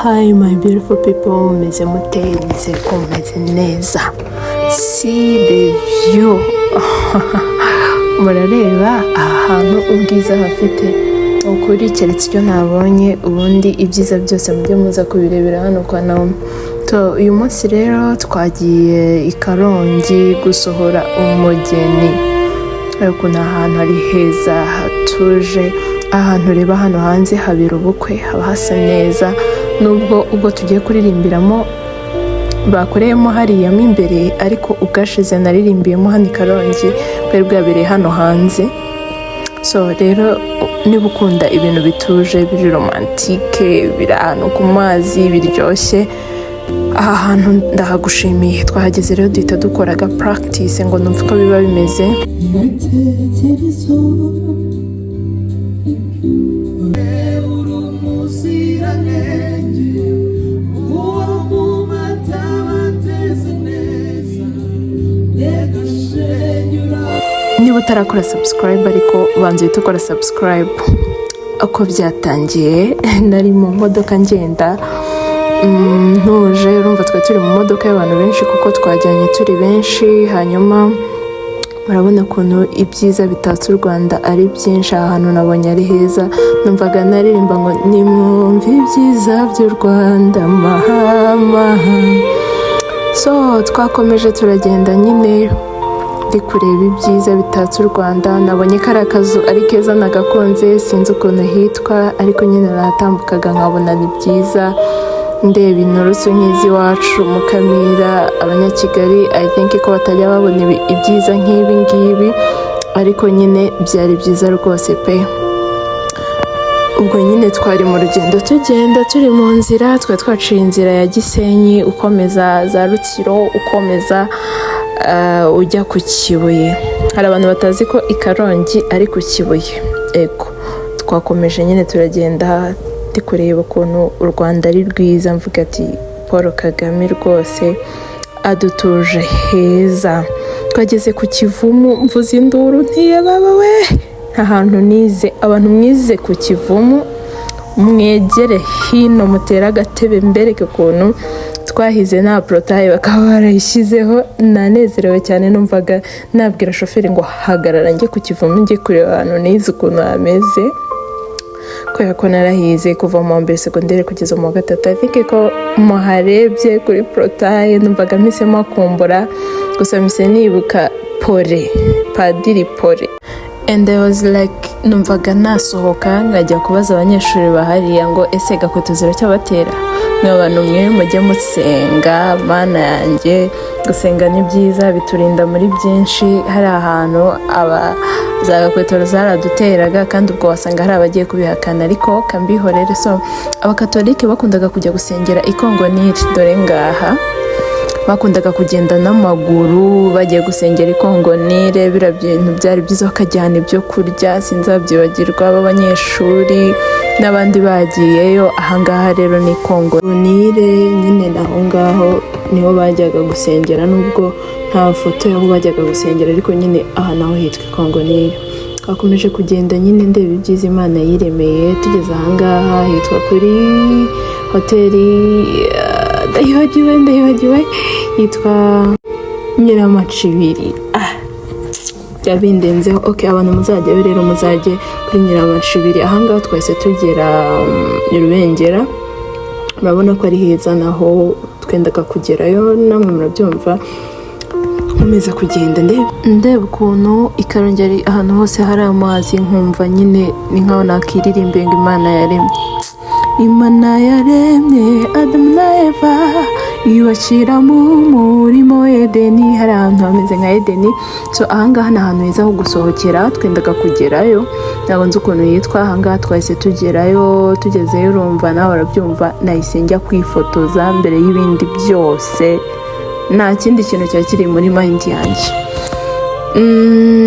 Hi my beautiful people, meze mute, nizere ko meze neza. See the view. Murareba ahantu ubwiza hafite ukuri keretse icyo nabonye, ubundi ibyiza byose mujye muza kubirebera hano kwa Naomi. Uyu munsi rero twagiye i Karongi gusohora umugeni. Ariko ni ahantu hari heza hatuje, ahantu ureba hano hanze habera ubukwe, haba hasa neza. Nubwo ubwo tugiye kuririmbiramo bakoreyemo hariya mo imbere, ariko ubwashize naririmbiyemo hano i Karongi bwari bwabereye hano hanze. So rero niba ukunda ibintu bituje biri romantike, biri ahantu ku mazi biryoshye, aha hantu ndahagushimiye. Twahageze rero duhita dukoraga practice ngo numve uko biba bimeze. Niba utarakora subscribe ariko banza uhite ukora subscribe. Uko byatangiye nari mu modoka ngenda ntuje, urumva twe turi mu modoka y'abantu benshi kuko twajyanye turi benshi. Hanyuma murabona ukuntu ibyiza bitatse u Rwanda ari byinshi. Ahantu nabonye ari heza, numvaga naririmba ngo nimwumve ibyiza by'u Rwanda mahama. So twakomeje turagenda nyine ndi kureba ibyiza bitatse u Rwanda. Nabonye ko ari akazu ari keza nagakunze, sinzi ukuntu hitwa, ariko nyine nahatambukaga nkabona ni byiza. Ndeba inturusu nk'iz'iwacu Mukamira, Abanyakigali I think ko batajya babona ibyiza nk'ibi ngibi, ariko nyine byari byiza rwose pe. Ubwo nyine twari mu rugendo tugenda turi mu nzira, twari twaciye inzira ya Gisenyi ukomeza za Rutsiro ukomeza ujya ku Kibuye. Hari abantu batazi ko i Karongi ari ku Kibuye. Ego twakomeje nyine turagenda ndi kureba ukuntu u Rwanda ari rwiza, mvuga ati Paul Kagame rwose adutuje heza. Twageze ku Kivumu mvuze induru ntiyababa we, nta hantu nize. Abantu mwize ku Kivumu mwegere hino mutera agatebe mbereke ukuntu twahize na protaye bakaba barayishyizeho. Nanezerewe cyane, numvaga nabwira shoferi ngo hagarara njye ku Kivumu njye kureba ahantu nize ukuntu hameze, kubera ko narahize kuva mu mbere segonderi kugeza mu gatatu. I think ko muharebye kuri protaye numvaga mpisemo kumbura, gusa mpise nibuka Pole, Padiri Pole. And I was like, numvaga nasohoka nkajya kubaza abanyeshuri bahariya ngo ese Gakoto ziracyabatera? Mwe abantu mwe mujye musenga, Mana yanjye gusenga ni byiza biturinda muri byinshi. Hari ahantu za Gakoto zaraduteraga kandi ubwo wasanga hari abagiye kubihakana, ariko kambihorere. So abakatolike bakundaga kujya gusengera i Kongo-Nil, dore ngaha bakundaga kugenda n'amaguru bagiye gusengera i Kongo-Nil. Bira bintu byari byiza, bakajyana ibyo kurya sinzabyibagirwa b'abanyeshuri n'abandi bagiyeyo. Ahangaha rero ni Kongo-Nil nyine, naho ngaho niho bajyaga gusengera, nubwo nta foto y'aho bajyaga gusengera, ariko nyine aha naho hitwa Kongo-Nil. Twakomeje kugenda nyine ndeba ibyiza Imana yiremeye. Tugeze ahangaha hitwa kuri hoteli ndayibagiwe yitwa Nyiramacibiri. Byabindenzeho. Okay, abantu muzajya rero muzajye kuri Nyiramacibiri. Ahangaha twahise tugera i Rubengera, murabona ko ari heza, naho twendaga kugerayo, namwe murabyumva. Nkomeza kugenda ndeba ukuntu i Karongi ari ahantu hose hari amazi, nkumva nyine ni nkaho nakiririmbe ngo Imana yaremye. Imana yaremye Adamu na Eva ibashyira mu murimo Edeni. Hari ahantu hameze nka Edeni. So ahangaha ni ahantu heza ho gusohokera. Twendaga kugerayo, ntabwo nzi ukuntu yitwa. Ahangaha twahise tugerayo. Tugezeyo urumva nawe barabyumva, nahise njya kwifotoza mbere y'ibindi byose. Nta kindi kintu cyari kiri muri mind yanjye.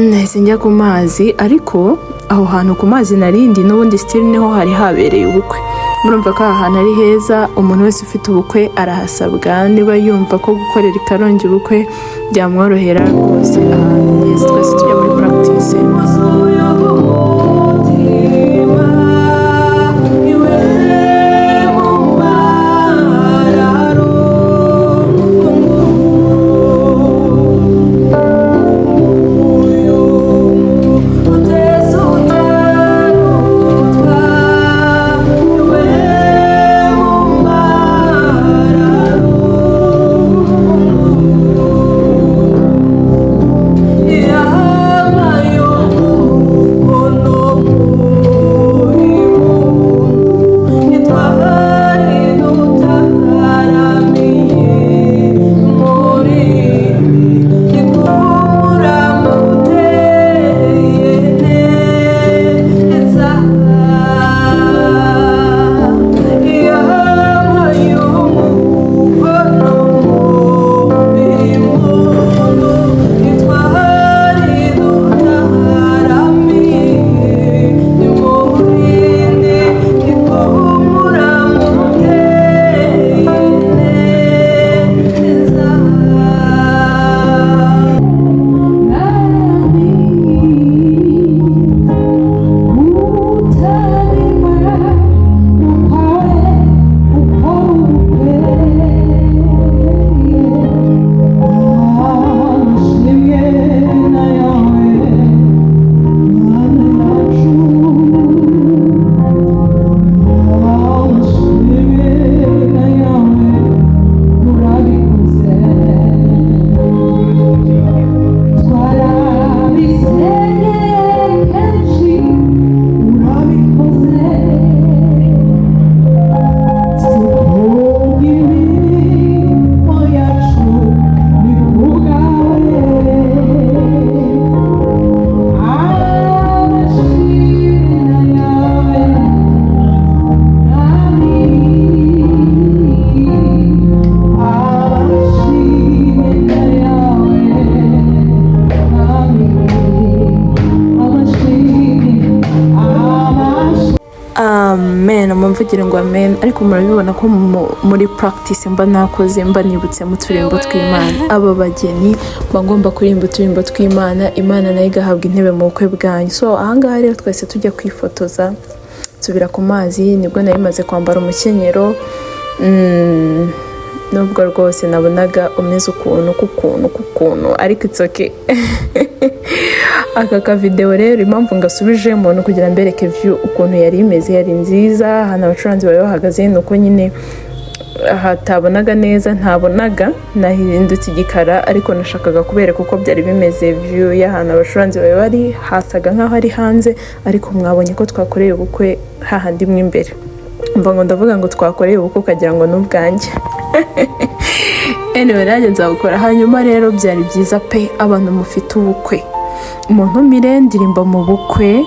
Nahise njya ku mazi, ariko aho hantu ku mazi narindi n'ubundi still niho hari habereye ubukwe. Murumva ko aha hantu ari heza. Umuntu wese ufite ubukwe arahasabwa, niba yumva ko gukorera i Karongi ubukwe byamworohera rwose. Ahantu heza twese tujya muri practice. amen, mumvugire ngo amen. Ariko murabibona ko muri practice mba nakoze, mba nibutse mu turimbo tw'Imana. Aba bageni bagomba kurimba uturimbo tw'Imana, Imana nayo igahabwa intebe mu bukwe bwanyu. So ahangaha rero twese tujya kwifotoza, subira ku mazi, nibwo nari maze kwambara umukenyero. Nubwo rwose nabonaga umeze ukuntu ariko it's okay. Aka video rero impamvu ngasubije umuntu kugira mbereke view ukuntu yari imeze, yari nziza. Hano abacuranzi bari bahagaze nuko nyine hatabonaga neza, ntabonaga, nahindutse igikara, ariko nashakaga kubereka uko byari bimeze. View y'ahantu abacuranzi bari hasaga nkaho ari hanze, ariko mwabonye ko twakoreye ubukwe hahandi mwe imbere. Mva ndavuga ngo twakoreye ubukwe ukagira ngo n'ubwanjye. Anyway, nanjye nzabukora. Hanyuma rero byari byiza pe, abantu mufite ubukwe, umuntu mire ndirimba mu bukwe,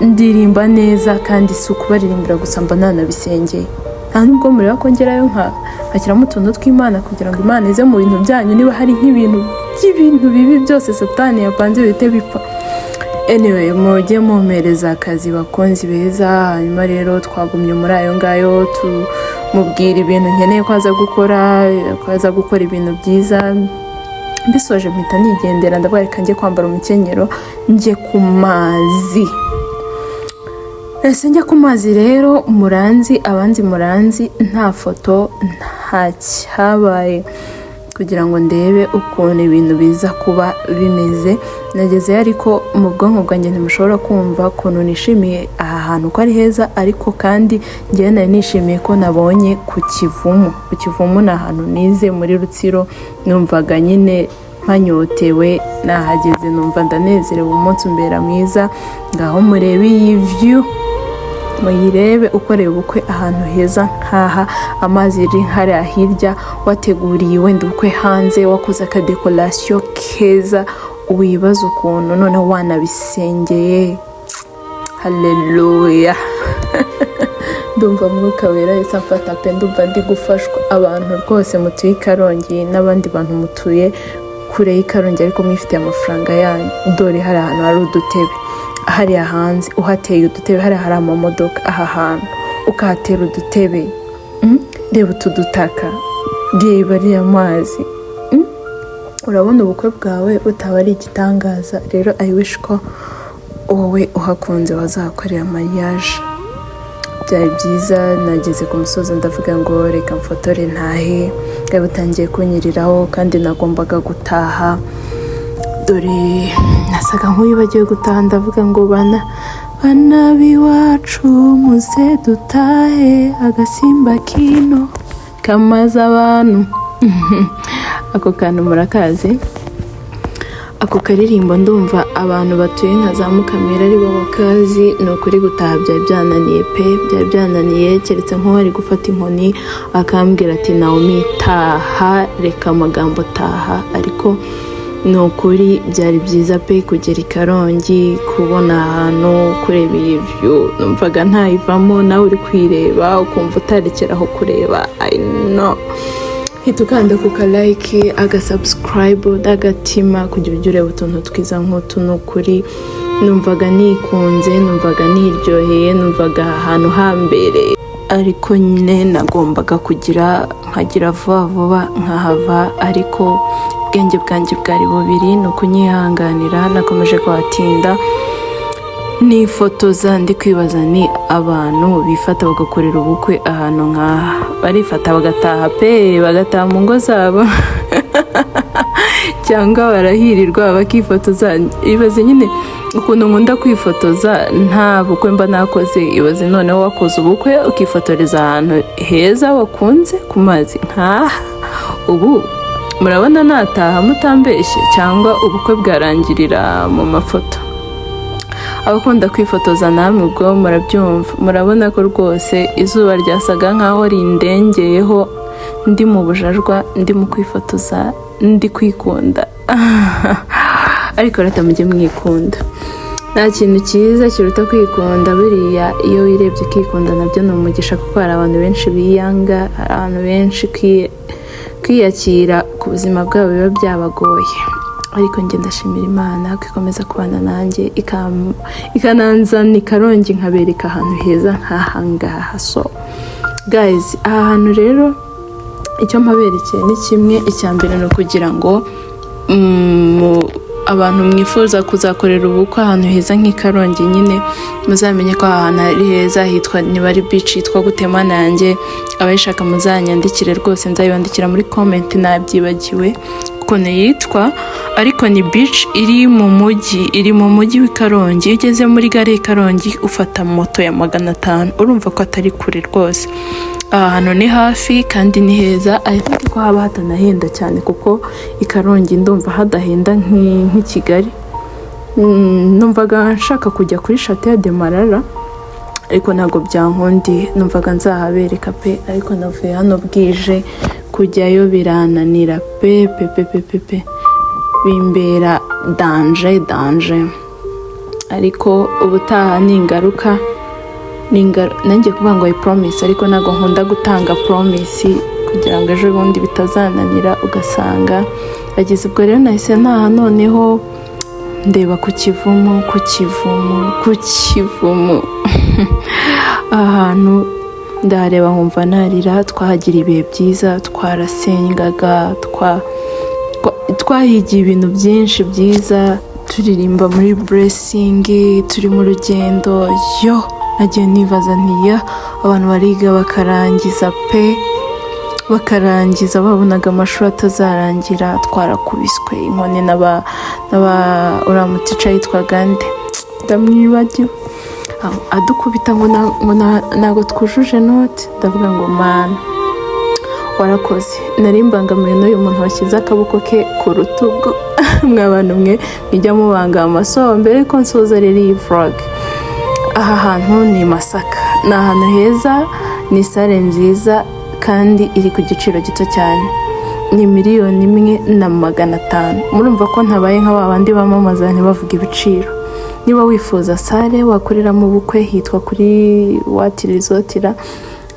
ndirimba neza, kandi si ukubaririmbira gusa, mba nanabisengeye. Nta nubwo mureba ko ngerayo nkashyiramo utuntu tw'Imana kugira ngo Imana ize mu bintu byanyu, niba hari nk'ibintu bibi byose Satani yapanze bihite bipfa. Anyway, mujye mumpereza akazi bakonzi beza. Hanyuma rero twagumye muri ayo ngayo, tumubwira ibintu nkeneye ko aza gukora ibintu byiza. Mbisoje mpita nigendera, ndavuga reka njye kwambara umukenyero njye ku mazi. Ese njya ku mazi rero, muranzi nta foto nta cyabaye, kugira ngo ndebe ukuntu ibintu biza kuba bimeze. Nageze ariko mu bwonko bwanjye ntimushobora kumva ukuntu nishimiye aha hantu ko ari heza, ariko kandi njyewe nari nishimiye ko nabonye ku Kivumu ni ahantu nize muri Rutsiro. Numvaga nyine mpanyotewe, nahageze numva ndanezerewe, umunsi umbera mwiza. Ngaho murebe iyi view, muyirebe, ukoreye ubukwe ahantu heza nkaha, amazi iri hariya hirya, wateguriye wenda ubukwe hanze, wakoze akadekorasiyo keza, wibaza ukuntu noneho wanabisengeye. Haleluya. Ndumva mwuka wera isa mfata pe, ndumva ndi gufashwa. Abantu rwose mutuye i Karongi n'abandi bantu mutuye kure y'i Karongi ariko mwifitiye amafaranga yanyu, dore hari ahantu hari udutebe hariya hanze, uhateye udutebe, hariya hari amamodoka, aha hantu ukahatera udutebe. Reba utudutaka, reba ariya mazi. Urabona ubukwe bwawe butaba ari igitangaza. Rero I wish ko wowe uhakunze wazakorera mariage. Byari byiza, nageze ku musozi ndavuga ngo reka mfotore ntahe, bwari butangiye kunyiriraho kandi nagombaga gutaha. Dore nasaga nk'uwibagiwe gutaha, ndavuga ngo bana b'iwacu muze dutahe, agasimba kino kamaze abantu. Ako kantu murakazi, ako karirimbo ndumva abantu batuye nka za Mukamira ari bo bakazi. Ni ukuri gutaha byari byananiye pe, byari byananiye, keretse nk'uwari gufata inkoni akambwira ati Naomi taha, reka amagambo taha. Ariko ni ukuri byari byiza pe kugera i Karongi, kubona ahantu, kureba iyi view. Numvaga ntayivamo, nawe uri kwireba ukumva utarekeraho kureba. I know. Hita ukanda kuka like, aga subscribe, n'agatima kugira ujye ureba utuntu twiza nk'utu. Ni ukuri numvaga nikunze, numvaga niryoheye, numvaga ahantu hambere. Ariko nyine nagombaga nkagira vuba nkahava, ariko ubwenge bwanjye bwari bubiri, ni ukunyihanganira. Nakomeje kuhatinda nifotoza, ndi kwibaza ni abantu bifata bagakorera ubukwe ahantu nkaha, barifata bagataha pe, bagataha mu ngo zabo cyangwa barahirirwa bakifotoza. Ibaze nyine ukuntu nkunda kwifotoza, nta bukwe mba nakoze. Ibaze noneho wakoze ubukwe ukifotoreza ahantu heza wakunze ku mazi nkaha. Ubu murabona nataha mutambeshye, cyangwa ubukwe bwarangirira mu mafoto? Abakunda kwifotoza namwe ubwo murabyumva, murabona ko rwose izuba ryasaga nkaho rindengeyeho, ndi mu bujajwa, ndi mu kwifotoza, ndi kwikunda. Ariko rata mujye mwikunda, nta kintu cyiza kiruta kwikunda. Buriya iyo wirebye ukikunda nabyo ni umugisha, kuko hari abantu benshi biyanga, hari abantu benshi kwiyakira ku buzima bwabo biba byabagoye. ariko njye ndashimira Imana ko ikomeza kubana nanjye ikananzana Karongi nkabereka ahantu heza nk'ahangaha. So guys, aha hantu rero icyo mpaberekeye ni kimwe. Icya mbere ni ukugira ngo abantu mwifuza kuzakorera ubukwe ahantu heza nk'Ikarongi nyine muzamenye ko ahantu ari heza, hitwa niba ari beach yitwa Gutemana yanjye. Abayishaka muzanyandikire rwose, nzayibandikira muri comment, nabyibagiwe ukuntu yitwa, ariko ni beach iri mu mujyi w'Ikarongi. Iyo ugeze muri gare y'Ikarongi ufata moto ya 500, urumva ko atari kure rwose. Hano ni hafi kandi ni heza. I think ko haba hatanahenda cyane kuko Ikarongi ndumva hadahenda nk'i Kigali. Numvaga nshaka kujya kuri Château de Marara ariko ntago byankundi, numvaga nzahabereka pe, ariko navuye hano bwije, kujyayo birananira pe bimbera danger. Ariko ubutaha ningaruka nanjye kuvuga ngo I promise, ariko ntago nkunda gutanga promise kugira ngo ejo bundi bitazananira ugasanga ageze. Ubwo rero nahise ntaha noneho ndeba ku Kivumu ahantu ndareba nkumva narira. Twahagira ibihe byiza, twarasengaga, twahigiye ibintu byinshi byiza, turirimba muri blessing, turi mu rugendo. Nagiye nibaza ntiya abantu bariga bakarangiza pe, bakarangiza babonaga amashuri atazarangira. Twarakubiswe inkoni n'aba uramutica yitwaga nde, ndamwibagiwe, adukubita ngo ntago twujuje note. ndavuga ngo mana warakoze. Nari mbangamiwe n'uyu muntu washyize akaboko ke ku rutugu. Mwabantu mwe mujya mubanga amaso mbere ko nsoza rero iyi vlog. Aha hantu ni Masaka, ni ahantu heza, ni sale nziza kandi iri ku giciro gito cyane, ni 1,500,000. Murumva ko ntabaye nk'abandi bamamaza ntibavuga ibiciro. Niba wifuza sale wakoreramo ubukwe, hitwa kuri What Resort,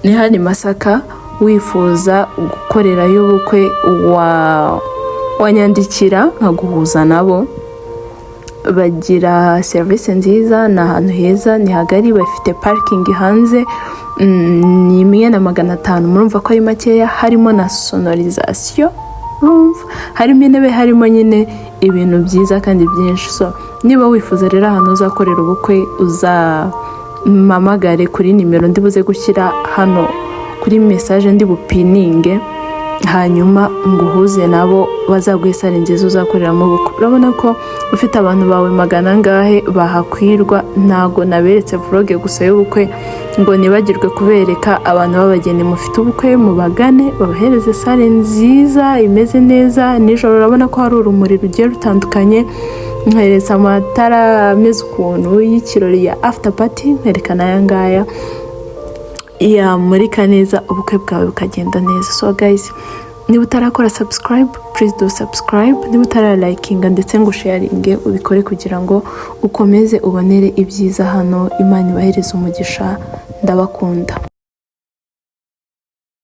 ni hano Masaka. Wifuza gukorerayo ubukwe wanyandikira nkaguhuza nabo. Bagira service nziza, ni ahantu heza, ni hagari, bafite parking hanze. Ni 1,500,000. Murumva ko ari makeya, harimo na sonorisation, harimo intebe, harimo nyine ibintu byiza kandi byinshi. So niba wifuza rero ahantu uzakorera ubukwe, uzamamagare kuri nimero ndibuze gushyira hano kuri message ndi bupininge, hanyuma nguhuze nabo bazaguhe sale nziza uzakoreramo ubukwe. Urabona ko ufite abantu bawe 100 ngahe bahakwirwa. Ntago naberetse vlog gusa y'ubukwe ngo nibagirwe kubereka abantu babageni mufite ubukwe, mubagane babahereze sale nziza imeze neza. Nijoro urabona ko hari urumuri rugiye rutandukanye, nkereza amatara ameze ukuntu y'ikirori ya after party, nkerekana aya ngaya yamurika neza, ubukwe bwawe bukagenda neza. So guys, niba utarakora subscribe, please do subscribe. Niba utaralikinga ndetse ngo sharinge, ubikore kugira ngo ukomeze ubonere ibyiza hano. Imana ibahereze umugisha, ndabakunda.